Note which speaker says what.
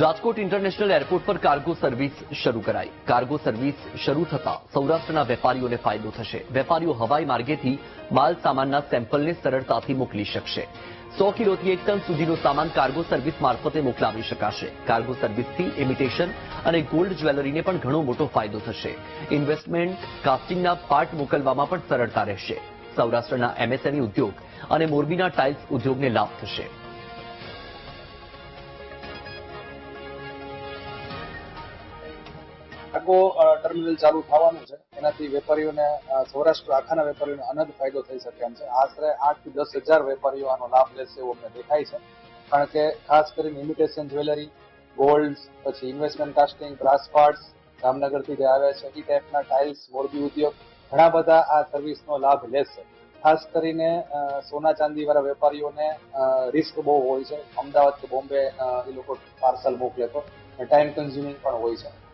Speaker 1: Rajkot international airport પર cargo service શરૂ કરાઈ। કાર્ગો સર્વિસ શરૂ થતા સૌરાષ્ટ્રના વેપારીઓને ફાયદો થશે। વેપારીઓ હવાઈ માર્ગેથી માલ સામાનના સેમ્પલને સરળતાથી મોકલી શકશે। 100 કિલોથી 1 ટન સુધીનો સામાન કાર્ગો સર્વિસ મારફતે મોકલાવી શકાશે। કાર્ગો સર્વિસથી ઇમિટેશન અને ગોલ્ડ જ્વેલરીને પણ ઘણો મોટો ફાયદો થશે। ઇન્વેસ્ટમેન્ટ કાસ્ટિંગના પાર્ટ મોકલવામાં પણ સરળતા રહેશે। સૌરાષ્ટ્રના એમએસએમઈ ઉદ્યોગ અને મોરબીના ટાઇલ્સ ઉદ્યોગને લાભ થશે।
Speaker 2: કાર્ગો ટર્મિનલ ચાલુ થવાનું છે, એનાથી વેપારીઓને સૌરાષ્ટ્ર આખાના વેપારીઓને અનંત ફાયદો થઈ શકે એમ છે। આશરે 8 થી 10,000 વેપારીઓ આનો લાભ લેશે એવું અમને દેખાય છે, કારણ કે ખાસ કરીને ઇમિટેશન જ્વેલરી, ગોલ્ડ, પછી ઇન્વેસ્ટમેન્ટ કાસ્ટિંગ, બ્રાસ પાર્ટ્સ જામનગરથી જે આવે છે એ ટાઈપના ટાઇલ્સ, મોરબી ઉદ્યોગ ઘણા બધા આ સર્વિસનો લાભ લેશે। ખાસ કરીને સોના ચાંદી વાળા વેપારીઓને રિસ્ક બહુ હોય છે। અમદાવાદ કે બોમ્બે એ લોકો પાર્સલ મોકલે તો ટાઈમ કન્ઝ્યુમિંગ પણ હોય છે।